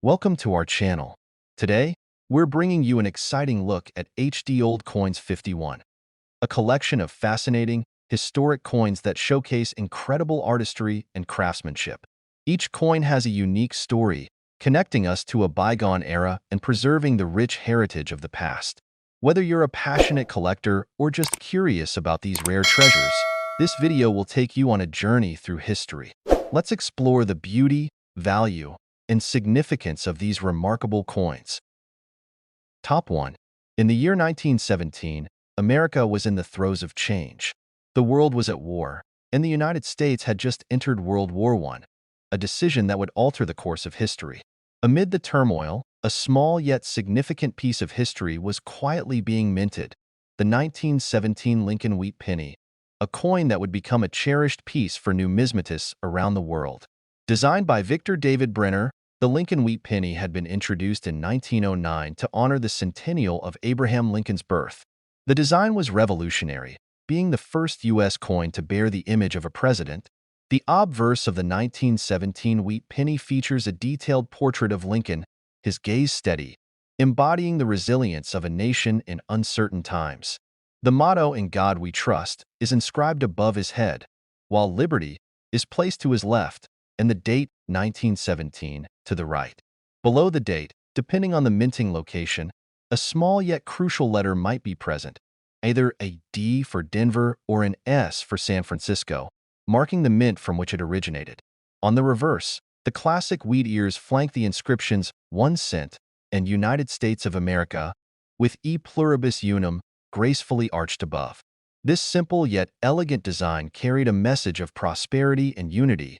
Welcome to our channel. Today, we're bringing you an exciting look at HD Old Coins 51, a collection of fascinating, historic coins that showcase incredible artistry and craftsmanship. Each coin has a unique story, connecting us to a bygone era and preserving the rich heritage of the past. Whether you're a passionate collector or just curious about these rare treasures, this video will take you on a journey through history. Let's explore the beauty, value, and significance of these remarkable coins. Top 1. In the year 1917, America was in the throes of change. The world was at war, and the United States had just entered World War I, a decision that would alter the course of history. Amid the turmoil, a small yet significant piece of history was quietly being minted, the 1917 Lincoln Wheat Penny, a coin that would become a cherished piece for numismatists around the world. Designed by Victor David Brenner, the Lincoln Wheat Penny had been introduced in 1909 to honor the centennial of Abraham Lincoln's birth. The design was revolutionary, being the first U.S. coin to bear the image of a president. The obverse of the 1917 Wheat Penny features a detailed portrait of Lincoln, his gaze steady, embodying the resilience of a nation in uncertain times. The motto, "In God We Trust," is inscribed above his head, while "Liberty" is placed to his left, and the date 1917 to the right. Below the date, depending on the minting location, a small yet crucial letter might be present, either a D for Denver or an S for San Francisco, marking the mint from which it originated. On the reverse, the classic wheat ears flank the inscriptions 1 cent and United States of America, with E pluribus unum gracefully arched above. This simple yet elegant design carried a message of prosperity and unity,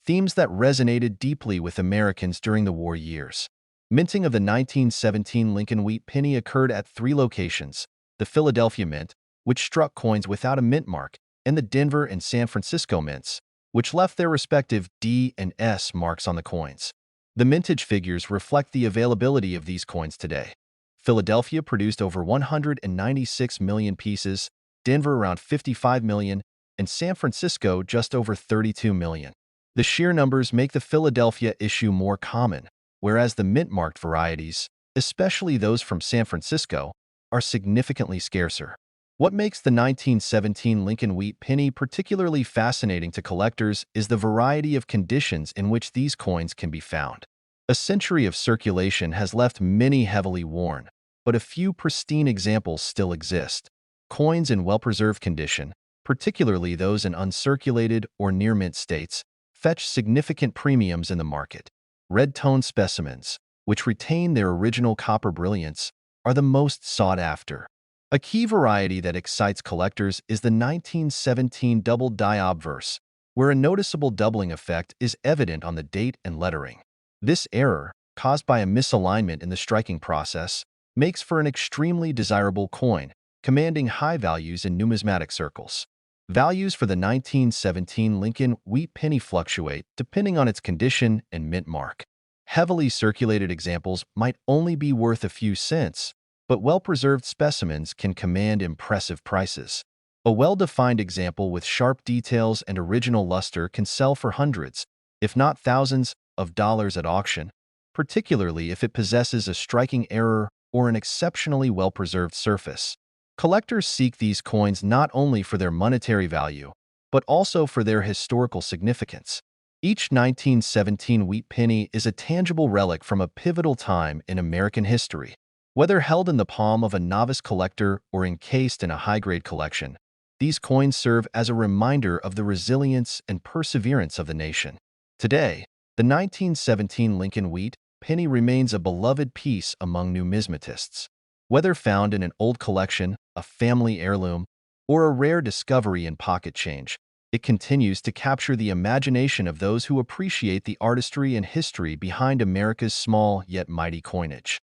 themes that resonated deeply with Americans during the war years. Minting of the 1917 Lincoln Wheat Penny occurred at 3 locations: the Philadelphia Mint, which struck coins without a mint mark, and the Denver and San Francisco mints, which left their respective D and S marks on the coins. The mintage figures reflect the availability of these coins today. Philadelphia produced over 196 million pieces, Denver around 55 million, and San Francisco just over 32 million. The sheer numbers make the Philadelphia issue more common, whereas the mint-marked varieties, especially those from San Francisco, are significantly scarcer. What makes the 1917 Lincoln Wheat Penny particularly fascinating to collectors is the variety of conditions in which these coins can be found. A century of circulation has left many heavily worn, but a few pristine examples still exist. Coins in well-preserved condition, particularly those in uncirculated or near-mint states, fetch significant premiums in the market. Red-tone specimens, which retain their original copper brilliance, are the most sought after. A key variety that excites collectors is the 1917 double die obverse, where a noticeable doubling effect is evident on the date and lettering. This error, caused by a misalignment in the striking process, makes for an extremely desirable coin, commanding high values in numismatic circles. Values for the 1917 Lincoln Wheat Penny fluctuate depending on its condition and mint mark. Heavily circulated examples might only be worth a few cents, but well-preserved specimens can command impressive prices. A well-defined example with sharp details and original luster can sell for hundreds, if not thousands, of dollars at auction, particularly if it possesses a striking error or an exceptionally well-preserved surface. Collectors seek these coins not only for their monetary value, but also for their historical significance. Each 1917 Wheat Penny is a tangible relic from a pivotal time in American history. Whether held in the palm of a novice collector or encased in a high-grade collection, these coins serve as a reminder of the resilience and perseverance of the nation. Today, the 1917 Lincoln Wheat Penny remains a beloved piece among numismatists. Whether found in an old collection, a family heirloom, or a rare discovery in pocket change, it continues to capture the imagination of those who appreciate the artistry and history behind America's small yet mighty coinage.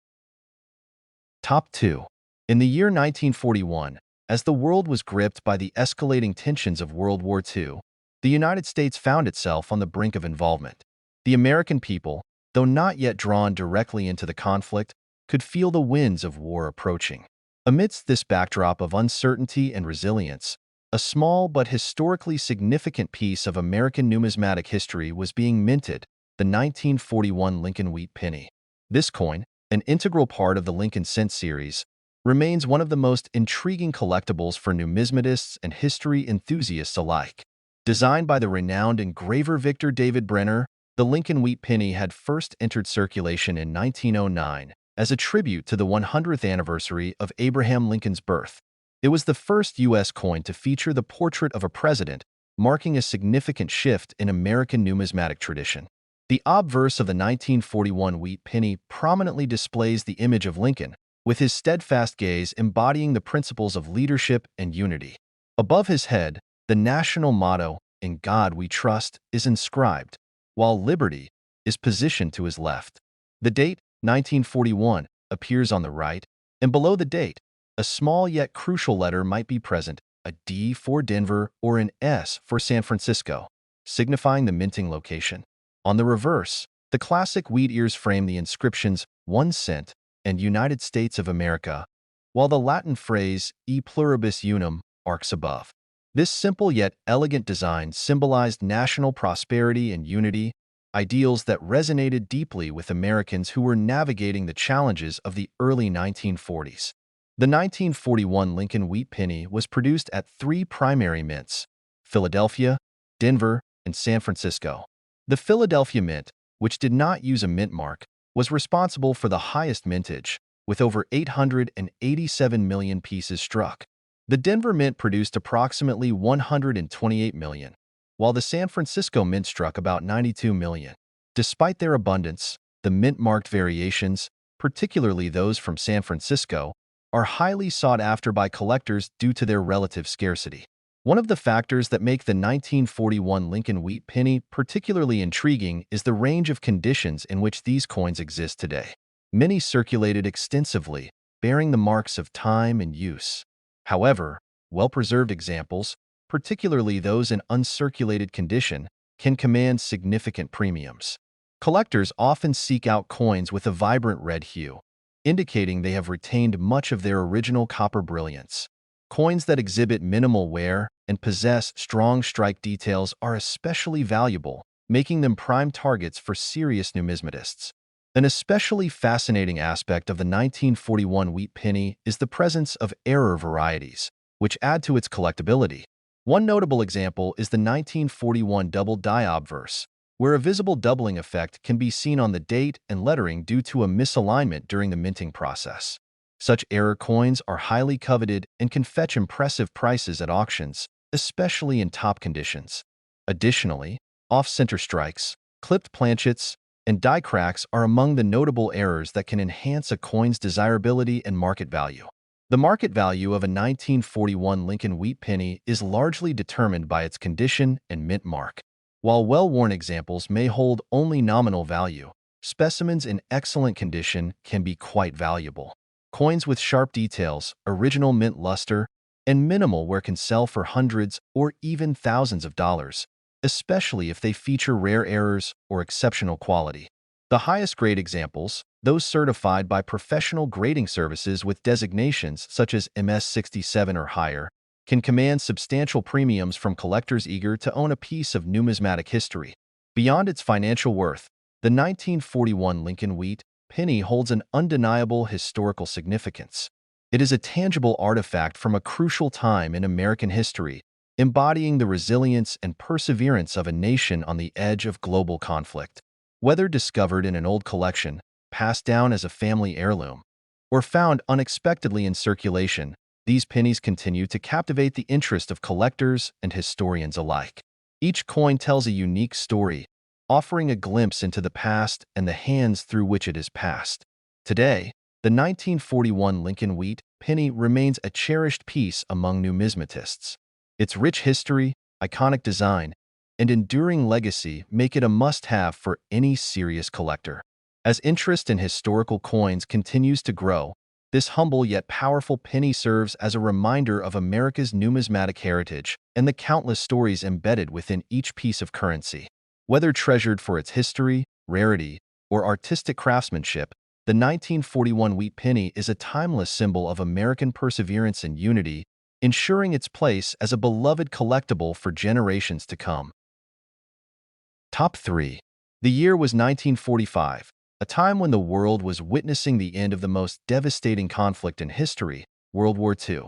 Top 2. In the year 1941, as the world was gripped by the escalating tensions of World War II, the United States found itself on the brink of involvement. The American people, though not yet drawn directly into the conflict, could feel the winds of war approaching. Amidst this backdrop of uncertainty and resilience, a small but historically significant piece of American numismatic history was being minted, the 1941 Lincoln Wheat Penny. This coin, an integral part of the Lincoln Cent series, remains one of the most intriguing collectibles for numismatists and history enthusiasts alike. Designed by the renowned engraver Victor David Brenner, the Lincoln Wheat Penny had first entered circulation in 1909 as a tribute to the 100th anniversary of Abraham Lincoln's birth. It was the first U.S. coin to feature the portrait of a president, marking a significant shift in American numismatic tradition. The obverse of the 1941 Wheat Penny prominently displays the image of Lincoln, with his steadfast gaze embodying the principles of leadership and unity. Above his head, the national motto, "In God We Trust," is inscribed, while liberty is positioned to his left. The date, 1941, appears on the right, and below the date, a small yet crucial letter might be present, a D for Denver or an S for San Francisco, signifying the minting location. On the reverse, the classic wheat ears frame the inscriptions 1 cent and United States of America, while the Latin phrase E pluribus unum arcs above. This simple yet elegant design symbolized national prosperity and unity, ideals that resonated deeply with Americans who were navigating the challenges of the early 1940s. The 1941 Lincoln Wheat Penny was produced at 3 primary mints: Philadelphia, Denver, and San Francisco. The Philadelphia Mint, which did not use a mint mark, was responsible for the highest mintage, with over 887 million pieces struck. The Denver Mint produced approximately 128 million, while the San Francisco Mint struck about 92 million. Despite their abundance, the mint-marked variations, particularly those from San Francisco, are highly sought after by collectors due to their relative scarcity. One of the factors that make the 1941 Lincoln Wheat Penny particularly intriguing is the range of conditions in which these coins exist today. Many circulated extensively, bearing the marks of time and use. However, well-preserved examples, particularly those in uncirculated condition, can command significant premiums. Collectors often seek out coins with a vibrant red hue, indicating they have retained much of their original copper brilliance. Coins that exhibit minimal wear and possess strong strike details are especially valuable, making them prime targets for serious numismatists. An especially fascinating aspect of the 1941 Wheat Penny is the presence of error varieties, which add to its collectability. One notable example is the 1941 double die obverse, where a visible doubling effect can be seen on the date and lettering due to a misalignment during the minting process. Such error coins are highly coveted and can fetch impressive prices at auctions, especially in top conditions. Additionally, off-center strikes, clipped planchets, and die cracks are among the notable errors that can enhance a coin's desirability and market value. The market value of a 1941 Lincoln Wheat Penny is largely determined by its condition and mint mark. While well-worn examples may hold only nominal value, specimens in excellent condition can be quite valuable. Coins with sharp details, original mint luster, and minimal wear can sell for hundreds or even thousands of dollars, especially if they feature rare errors or exceptional quality. The highest grade examples, those certified by professional grading services with designations such as MS-67 or higher, can command substantial premiums from collectors eager to own a piece of numismatic history. Beyond its financial worth, the 1941 Lincoln Wheat Penny holds an undeniable historical significance. It is a tangible artifact from a crucial time in American history, embodying the resilience and perseverance of a nation on the edge of global conflict. Whether discovered in an old collection, passed down as a family heirloom, or found unexpectedly in circulation, these pennies continue to captivate the interest of collectors and historians alike. Each coin tells a unique story, offering a glimpse into the past and the hands through which it is passed. Today, the 1941 Lincoln Wheat Penny remains a cherished piece among numismatists. Its rich history, iconic design, and enduring legacy make it a must-have for any serious collector. As interest in historical coins continues to grow, this humble yet powerful penny serves as a reminder of America's numismatic heritage and the countless stories embedded within each piece of currency. Whether treasured for its history, rarity, or artistic craftsmanship, the 1941 Wheat Penny is a timeless symbol of American perseverance and unity, ensuring its place as a beloved collectible for generations to come. Top 3. The year was 1945. a time when the world was witnessing the end of the most devastating conflict in history, World War II.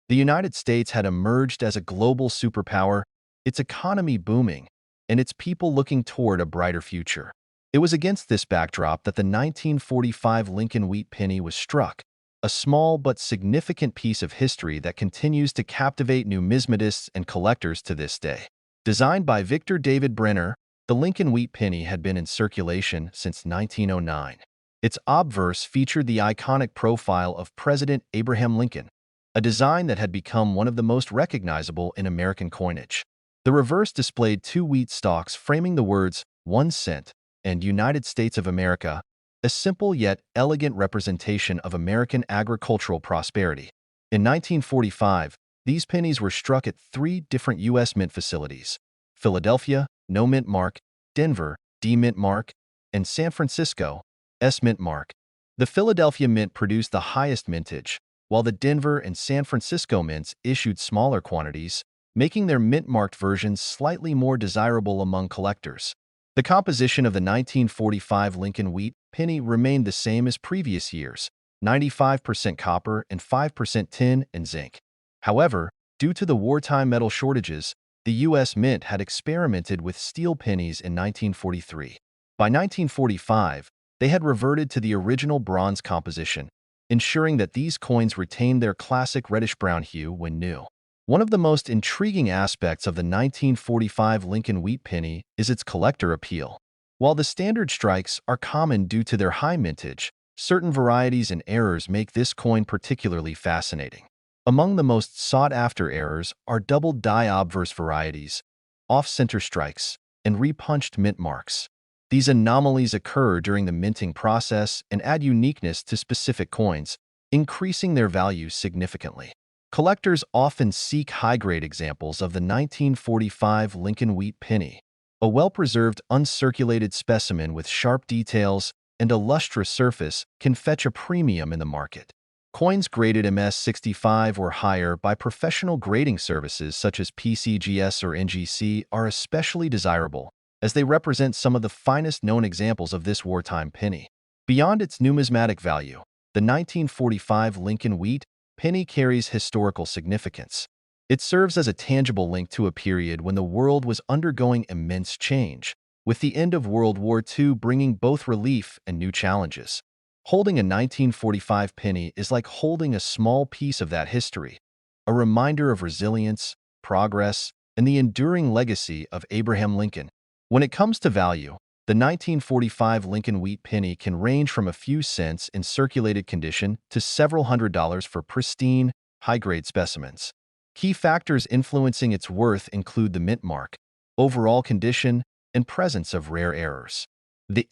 The United States had emerged as a global superpower, its economy booming, and its people looking toward a brighter future. It was against this backdrop that the 1945 Lincoln Wheat Penny was struck, a small but significant piece of history that continues to captivate numismatists and collectors to this day. Designed by Victor David Brenner, the Lincoln Wheat Penny had been in circulation since 1909. Its obverse featured the iconic profile of President Abraham Lincoln, a design that had become one of the most recognizable in American coinage. The reverse displayed two wheat stalks framing the words 1 cent and United States of America, a simple yet elegant representation of American agricultural prosperity. In 1945, these pennies were struck at 3 different U.S. mint facilities: Philadelphia, no mint mark; Denver, D mint mark; and San Francisco, S mint mark. The Philadelphia mint produced the highest mintage, while the Denver and San Francisco mints issued smaller quantities, making their mint-marked versions slightly more desirable among collectors. The composition of the 1945 Lincoln Wheat Penny remained the same as previous years: 95% copper and 5% tin and zinc. However, due to the wartime metal shortages, the U.S. Mint had experimented with steel pennies in 1943. By 1945, they had reverted to the original bronze composition, ensuring that these coins retained their classic reddish-brown hue when new. One of the most intriguing aspects of the 1945 Lincoln Wheat Penny is its collector appeal. While the standard strikes are common due to their high mintage, certain varieties and errors make this coin particularly fascinating. Among the most sought-after errors are double die obverse varieties, off-center strikes, and repunched mint marks. These anomalies occur during the minting process and add uniqueness to specific coins, increasing their value significantly. Collectors often seek high-grade examples of the 1945 Lincoln Wheat Penny, a well-preserved, uncirculated specimen with sharp details and a lustrous surface can fetch a premium in the market. Coins graded MS-65 or higher by professional grading services such as PCGS or NGC are especially desirable, as they represent some of the finest known examples of this wartime penny. Beyond its numismatic value, the 1945 Lincoln Wheat Penny carries historical significance. It serves as a tangible link to a period when the world was undergoing immense change, with the end of World War II bringing both relief and new challenges. Holding a 1945 penny is like holding a small piece of that history, a reminder of resilience, progress, and the enduring legacy of Abraham Lincoln. When it comes to value, the 1945 Lincoln Wheat Penny can range from a few cents in circulated condition to several $100s for pristine, high-grade specimens. Key factors influencing its worth include the mint mark, overall condition, and presence of rare errors. The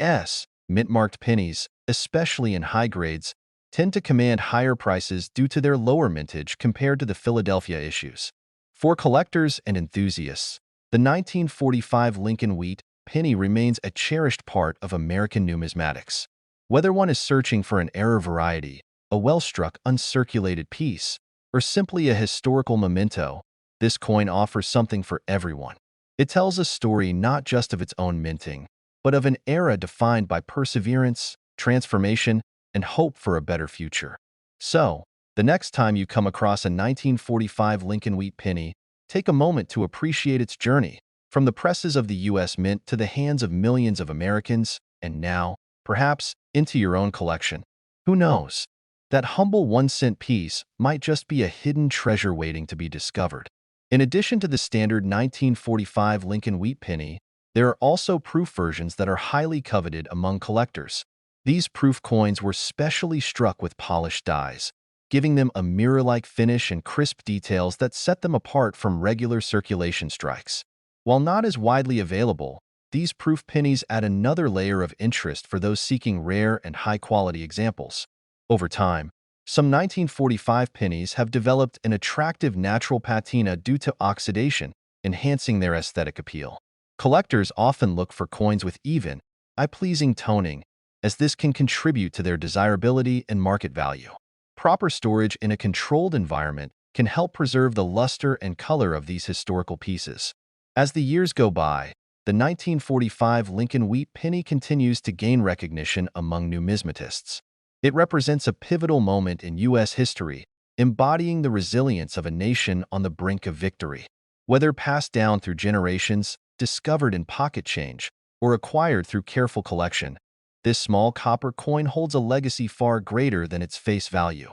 mint-marked pennies, especially in high grades, tend to command higher prices due to their lower mintage compared to the Philadelphia issues. For collectors and enthusiasts, the 1945 Lincoln Wheat Penny remains a cherished part of American numismatics. Whether one is searching for an error variety, a well-struck, uncirculated piece, or simply a historical memento, this coin offers something for everyone. It tells a story not just of its own minting, but of an era defined by perseverance, transformation, and hope for a better future. So, the next time you come across a 1945 Lincoln Wheat Penny, take a moment to appreciate its journey, from the presses of the U.S. Mint to the hands of millions of Americans, and now, perhaps, into your own collection. Who knows? That humble 1-cent piece might just be a hidden treasure waiting to be discovered. In addition to the standard 1945 Lincoln Wheat Penny, there are also proof versions that are highly coveted among collectors. These proof coins were specially struck with polished dies, giving them a mirror-like finish and crisp details that set them apart from regular circulation strikes. While not as widely available, these proof pennies add another layer of interest for those seeking rare and high-quality examples. Over time, some 1945 pennies have developed an attractive natural patina due to oxidation, enhancing their aesthetic appeal. Collectors often look for coins with even, eye-pleasing toning, as this can contribute to their desirability and market value. Proper storage in a controlled environment can help preserve the luster and color of these historical pieces. As the years go by, The 1945 Lincoln Wheat Penny continues to gain recognition among numismatists. It represents a pivotal moment in U.S. history, embodying the resilience of a nation on the brink of victory. Whether passed down through generations, discovered in pocket change, or acquired through careful collection, this small copper coin holds a legacy far greater than its face value.